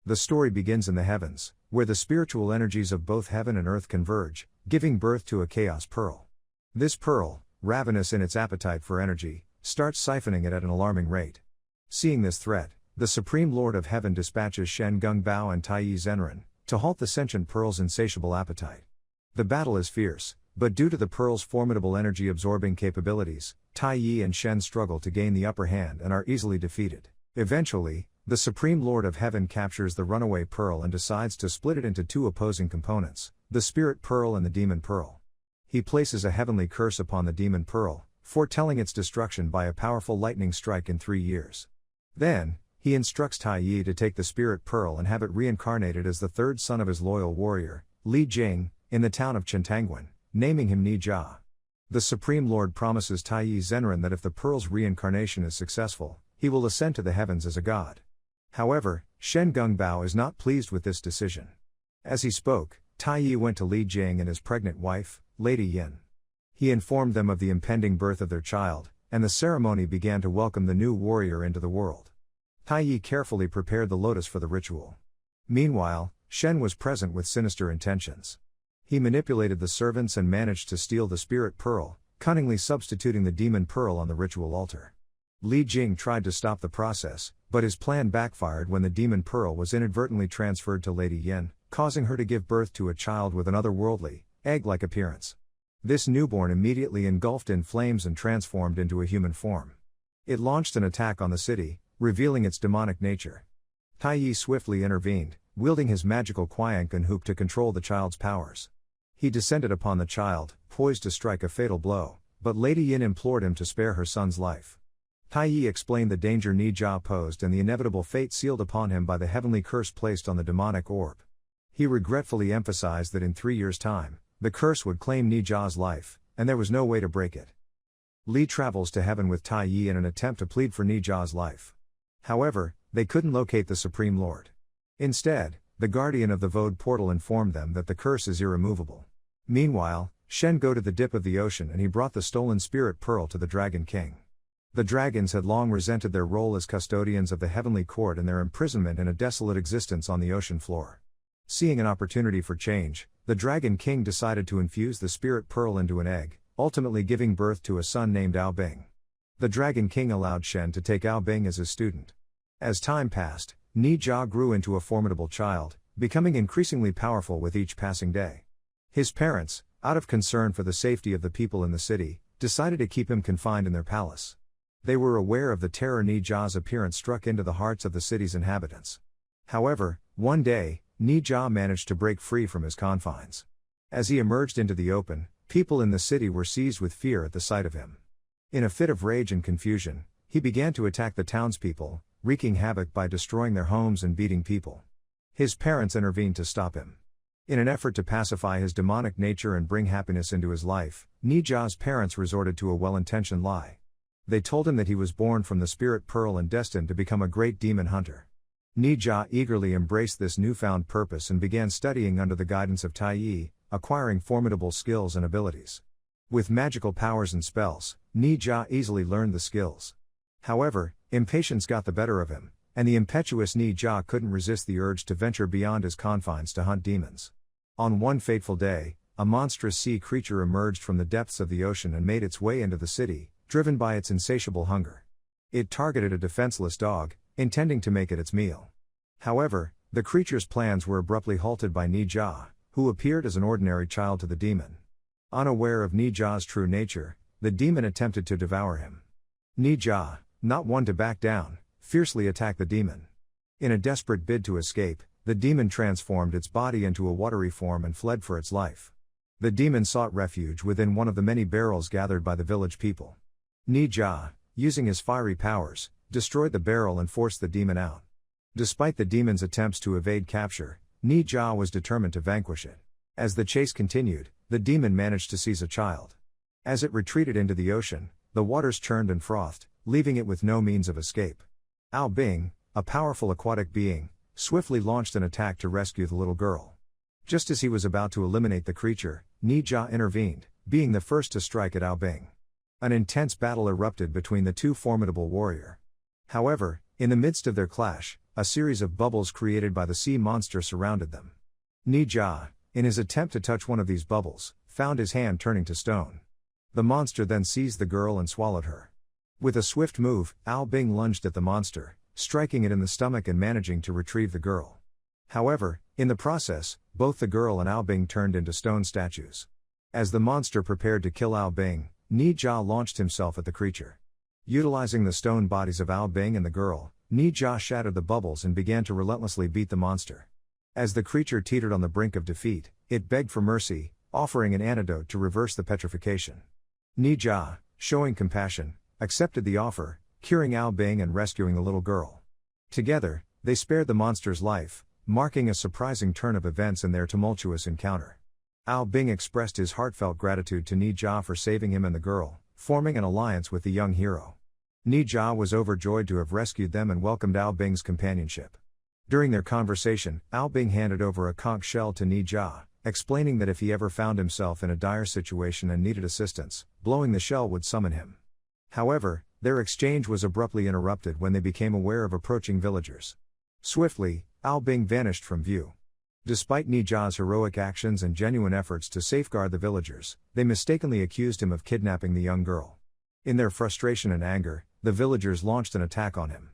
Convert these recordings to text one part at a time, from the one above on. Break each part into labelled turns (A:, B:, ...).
A: The story begins in the heavens, where the spiritual energies of both heaven and earth converge, giving birth to a chaos pearl. This pearl, ravenous in its appetite for energy, starts siphoning it at an alarming rate. Seeing this threat, the Supreme Lord of Heaven dispatches Shen Gongbao and Taiyi Zhenren to halt the sentient pearl's insatiable appetite. The battle is fierce, but due to the pearl's formidable energy-absorbing capabilities, Taiyi and Shen struggle to gain the upper hand and are easily defeated. Eventually, the Supreme Lord of Heaven captures the runaway pearl and decides to split it into two opposing components, the Spirit Pearl and the Demon Pearl. He places a heavenly curse upon the Demon Pearl, foretelling its destruction by a powerful lightning strike in 3 years. Then, he instructs Taiyi to take the Spirit Pearl and have it reincarnated as the third son of his loyal warrior, Li Jing, in the town of Chentanguan, naming him Ni Jia. The Supreme Lord promises Taiyi Zhenren that if the pearl's reincarnation is successful, he will ascend to the heavens as a god. However, Shen Gongbao is not pleased with this decision. As he spoke, Taiyi went to Li Jing and his pregnant wife, Lady Yin. He informed them of the impending birth of their child, and the ceremony began to welcome the new warrior into the world. Taiyi carefully prepared the lotus for the ritual. Meanwhile, Shen was present with sinister intentions. He manipulated the servants and managed to steal the Spirit Pearl, cunningly substituting the Demon Pearl on the ritual altar. Li Jing tried to stop the process, but his plan backfired when the Demon Pearl was inadvertently transferred to Lady Yin, causing her to give birth to a child with an otherworldly, egg-like appearance. This newborn immediately engulfed in flames and transformed into a human form. It launched an attack on the city, revealing its demonic nature. Taiyi swiftly intervened, wielding his magical Qianqun hoop to control the child's powers. He descended upon the child, poised to strike a fatal blow, but Lady Yin implored him to spare her son's life. Taiyi explained the danger Ni Jia posed and the inevitable fate sealed upon him by the heavenly curse placed on the demonic orb. He regretfully emphasized that in 3 years' time, the curse would claim Ni Jia's life, and there was no way to break it. Li travels to heaven with Taiyi in an attempt to plead for Ni Jia's life. However, they couldn't locate the Supreme Lord. Instead, the guardian of the Vode portal informed them that the curse is irremovable. Meanwhile, Shen go to the dip of the ocean and he brought the stolen Spirit Pearl to the Dragon King. The dragons had long resented their role as custodians of the heavenly court and their imprisonment in a desolate existence on the ocean floor. Seeing an opportunity for change, the Dragon King decided to infuse the Spirit Pearl into an egg, ultimately giving birth to a son named Ao Bing. The Dragon King allowed Shen to take Ao Bing as his student. As time passed, Ni Jia grew into a formidable child, becoming increasingly powerful with each passing day. His parents, out of concern for the safety of the people in the city, decided to keep him confined in their palace. They were aware of the terror Ni Jia's appearance struck into the hearts of the city's inhabitants. However, one day, Ni Jia managed to break free from his confines. As he emerged into the open, people in the city were seized with fear at the sight of him. In a fit of rage and confusion, he began to attack the townspeople, wreaking havoc by destroying their homes and beating people. His parents intervened to stop him. In an effort to pacify his demonic nature and bring happiness into his life, Ni Jia's parents resorted to a well-intentioned lie. They told him that he was born from the Spirit Pearl and destined to become a great demon hunter. Ni Jia eagerly embraced this newfound purpose and began studying under the guidance of Taiyi, acquiring formidable skills and abilities. With magical powers and spells, Ni Jia easily learned the skills. However, impatience got the better of him, and the impetuous Ni Jia couldn't resist the urge to venture beyond his confines to hunt demons. On one fateful day, a monstrous sea creature emerged from the depths of the ocean and made its way into the city, driven by its insatiable hunger. It targeted a defenseless dog, intending to make it its meal. However, the creature's plans were abruptly halted by Ni Jia, who appeared as an ordinary child to the demon. Unaware of Ni Jia's true nature, the demon attempted to devour him. Ni Jia, not one to back down, fiercely attacked the demon. In a desperate bid to escape, the demon transformed its body into a watery form and fled for its life. The demon sought refuge within one of the many barrels gathered by the village people. Ni Jia, using his fiery powers, destroyed the barrel and forced the demon out. Despite the demon's attempts to evade capture, Ni Jia was determined to vanquish it. As the chase continued, the demon managed to seize a child. As it retreated into the ocean, the waters churned and frothed, leaving it with no means of escape. Ao Bing, a powerful aquatic being, swiftly launched an attack to rescue the little girl. Just as he was about to eliminate the creature, Ni Jia intervened, being the first to strike at Ao Bing. An intense battle erupted between the two formidable warriors. However, In the midst of their clash, a series of bubbles created by the sea monster surrounded them. Ni-Ja, in his attempt to touch one of these bubbles, found his hand turning to stone. The monster then seized the girl and swallowed her. With a swift move, Ao Bing lunged at the monster, striking it in the stomach and managing to retrieve the girl. However, in the process, both the girl and Ao Bing turned into stone statues. As the monster prepared to kill Ao Bing, Ni-Ja launched himself at the creature. Utilizing the stone bodies of Ao Bing and the girl, Ni-Ja shattered the bubbles and began to relentlessly beat the monster. As the creature teetered on the brink of defeat, it begged for mercy, offering an antidote to reverse the petrification. Ni-Ja, showing compassion, accepted the offer, curing Ao Bing and rescuing the little girl. Together, they spared the monster's life, marking a surprising turn of events in their tumultuous encounter. Ao Bing expressed his heartfelt gratitude to Ni-Ja for saving him and the girl, forming an alliance with the young hero. Ni-Ja was overjoyed to have rescued them and welcomed Ao Bing's companionship. During their conversation, Ao Bing handed over a conch shell to Ni-Ja, explaining that if he ever found himself in a dire situation and needed assistance, blowing the shell would summon him. However, their exchange was abruptly interrupted when they became aware of approaching villagers. Swiftly, Ao Bing vanished from view. Despite Ni-Ja's heroic actions and genuine efforts to safeguard the villagers, they mistakenly accused him of kidnapping the young girl. In their frustration and anger, the villagers launched an attack on him.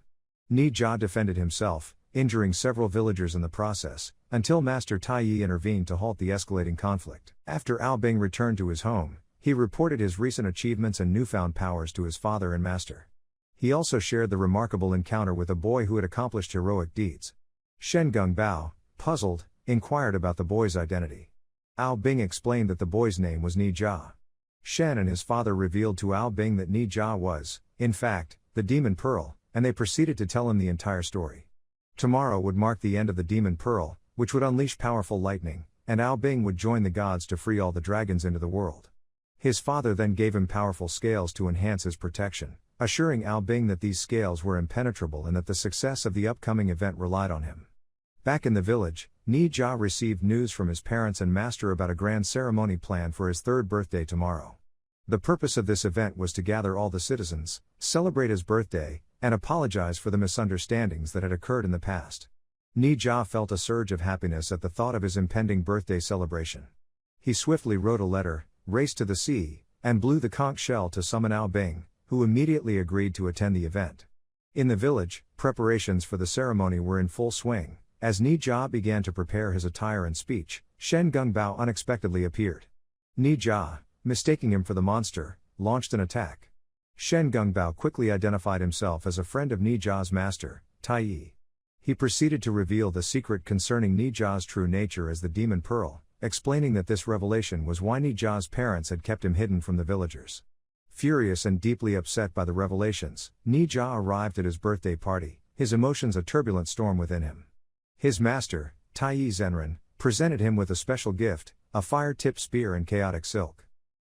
A: Ni-Ja defended himself, injuring several villagers in the process, until Master Tai Yi intervened to halt the escalating conflict. After Ao Bing returned to his home, he reported his recent achievements and newfound powers to his father and master. He also shared the remarkable encounter with a boy who had accomplished heroic deeds. Shen Gongbao, puzzled, inquired about the boy's identity. Ao Bing explained that the boy's name was Ni-Ja. Shen and his father revealed to Ao Bing that Ni-Ja was, in fact, the Demon Pearl, and they proceeded to tell him the entire story. Tomorrow would mark the end of the Demon Pearl, which would unleash powerful lightning, and Ao Bing would join the gods to free all the dragons into the world. His father then gave him powerful scales to enhance his protection, assuring Ao Bing that these scales were impenetrable and that the success of the upcoming event relied on him. Back in the village, Ni-Ja received news from his parents and master about a grand ceremony planned for his third birthday tomorrow. The purpose of this event was to gather all the citizens, celebrate his birthday, and apologize for the misunderstandings that had occurred in the past. Ni-Ja felt a surge of happiness at the thought of his impending birthday celebration. He swiftly wrote a letter, raced to the sea, and blew the conch shell to summon Ao Bing, who immediately agreed to attend the event. In the village, preparations for the ceremony were in full swing. As Ni-Ja began to prepare his attire and speech, Shen Gongbao unexpectedly appeared. Ni-Ja, mistaking him for the monster, launched an attack. Shen Gongbao quickly identified himself as a friend of Ni-Ja's master, Tai Yi. He proceeded to reveal the secret concerning Ni-Ja's true nature as the Demon Pearl, explaining that this revelation was why Ni-Ja's parents had kept him hidden from the villagers. Furious and deeply upset by the revelations, Ni-Ja arrived at his birthday party, his emotions a turbulent storm within him. His master, Tai Yi Zenren, presented him with a special gift, a fire-tipped spear and chaotic silk.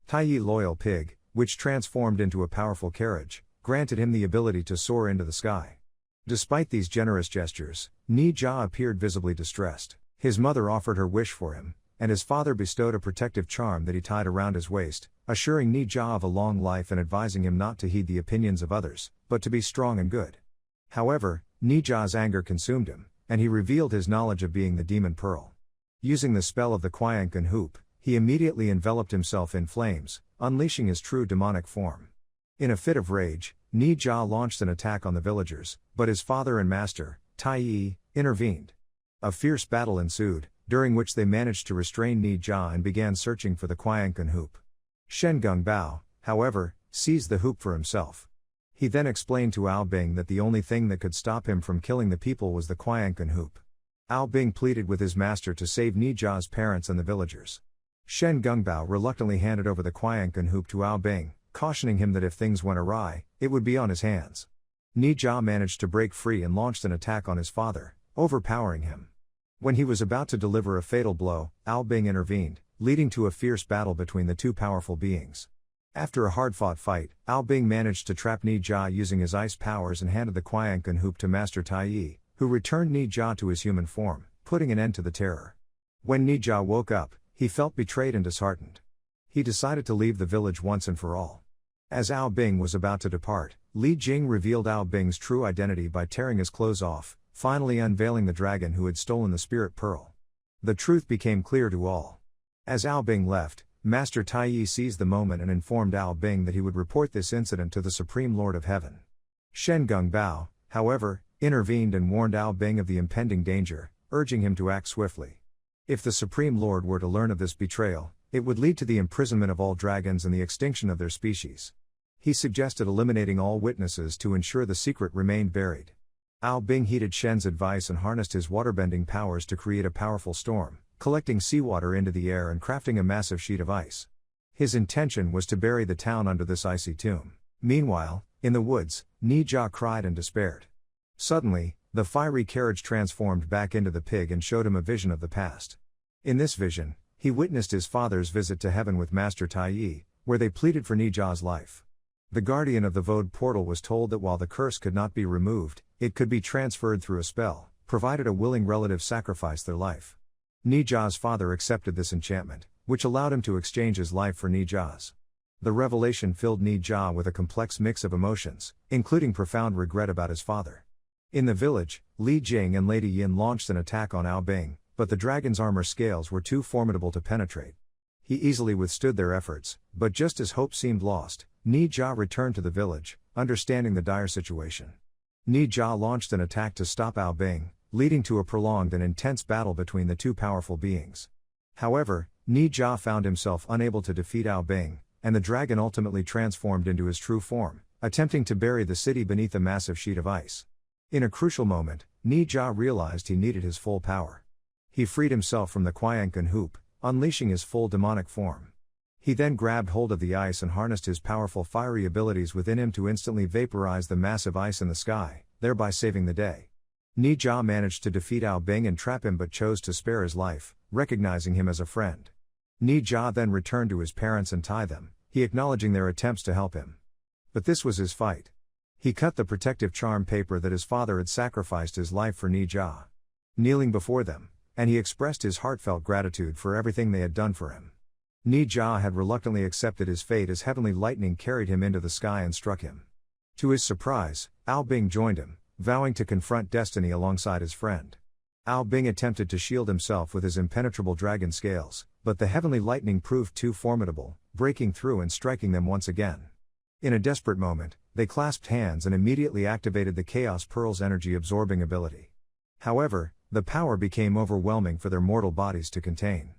A: Tai Yi Loyal Pig, which transformed into a powerful carriage, granted him the ability to soar into the sky. Despite these generous gestures, Ni-Ja appeared visibly distressed. His mother offered her wish for him, and his father bestowed a protective charm that he tied around his waist, assuring Ni-Ja of a long life and advising him not to heed the opinions of others, but to be strong and good. However, Ni-Ja's anger consumed him, and he revealed his knowledge of being the Demon Pearl. Using the spell of the Qianqun Hoop, he immediately enveloped himself in flames, unleashing his true demonic form. In a fit of rage, Ni-Ja launched an attack on the villagers, but his father and master, Tai Yi, intervened. A fierce battle ensued, during which they managed to restrain Ni-Ja and began searching for the Qianqun Hoop. Shen Gongbao, however, seized the hoop for himself. He then explained to Ao Bing that the only thing that could stop him from killing the people was the Qianqun Hoop. Ao Bing pleaded with his master to save Ni-Ja's parents and the villagers. Shen Gongbao reluctantly handed over the Qianqun Hoop to Ao Bing, cautioning him that if things went awry, it would be on his hands. Ni-Ja managed to break free and launched an attack on his father, overpowering him. When he was about to deliver a fatal blow, Ao Bing intervened, leading to a fierce battle between the two powerful beings. After a hard-fought fight, Ao Bing managed to trap Ni-Ja using his ice powers and handed the Qianqun Hoop to Master Tai Yi, who returned Ni-Ja to his human form, putting an end to the terror. When Ni-Ja woke up, he felt betrayed and disheartened. He decided to leave the village once and for all. As Ao Bing was about to depart, Li Jing revealed Ao Bing's true identity by tearing his clothes off, finally unveiling the dragon who had stolen the spirit pearl. The truth became clear to all. As Ao Bing left, Master Tai Yi seized the moment and informed Ao Bing that he would report this incident to the Supreme Lord of Heaven. Shen Gongbao, however, intervened and warned Ao Bing of the impending danger, urging him to act swiftly. If the Supreme Lord were to learn of this betrayal, it would lead to the imprisonment of all dragons and the extinction of their species. He suggested eliminating all witnesses to ensure the secret remained buried. Ao Bing heeded Shen's advice and harnessed his waterbending powers to create a powerful storm, collecting seawater into the air and crafting a massive sheet of ice. His intention was to bury the town under this icy tomb. Meanwhile, in the woods, Ni Jia cried and despaired. Suddenly, the fiery carriage transformed back into the pig and showed him a vision of the past. In this vision, he witnessed his father's visit to heaven with Master Tai Yi, where they pleaded for Ni Jia's life. The guardian of the Vode portal was told that while the curse could not be removed, it could be transferred through a spell, provided a willing relative sacrificed their life. Ni Jia's father accepted this enchantment, which allowed him to exchange his life for Ni Jia's. The revelation filled Ni Jia with a complex mix of emotions, including profound regret about his father. In the village, Li Jing and Lady Yin launched an attack on Ao Bing, but the dragon's armor scales were too formidable to penetrate. He easily withstood their efforts, but just as hope seemed lost, Ni Jia returned to the village, understanding the dire situation. Ni Jia launched an attack to stop Ao Bing, leading to a prolonged and intense battle between the two powerful beings. However, Ni Jia found himself unable to defeat Ao Bing, and the dragon ultimately transformed into his true form, attempting to bury the city beneath a massive sheet of ice. In a crucial moment, Ni Jia realized he needed his full power. He freed himself from the Qianken hoop, unleashing his full demonic form. He then grabbed hold of the ice and harnessed his powerful fiery abilities within him to instantly vaporize the massive ice in the sky, thereby saving the day. Ni Jia managed to defeat Ao Bing and trap him but chose to spare his life, recognizing him as a friend. Ni Jia then returned to his parents and tied them, he acknowledging their attempts to help him. But this was his fight. He cut the protective charm paper that his father had sacrificed his life for Ni Jia. Kneeling before them, and he expressed his heartfelt gratitude for everything they had done for him. Ni Jia had reluctantly accepted his fate as heavenly lightning carried him into the sky and struck him. To his surprise, Ao Bing joined him, vowing to confront destiny alongside his friend. Ao Bing attempted to shield himself with his impenetrable dragon scales, but the heavenly lightning proved too formidable, breaking through and striking them once again. In a desperate moment, they clasped hands and immediately activated the Chaos Pearl's energy-absorbing ability. However, the power became overwhelming for their mortal bodies to contain.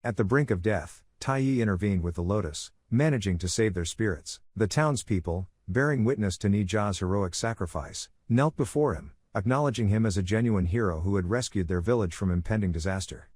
A: At the brink of death, Tai Yi intervened with the lotus, managing to save their spirits. The townspeople, bearing witness to Ni Jia's heroic sacrifice, knelt before him, acknowledging him as a genuine hero who had rescued their village from impending disaster.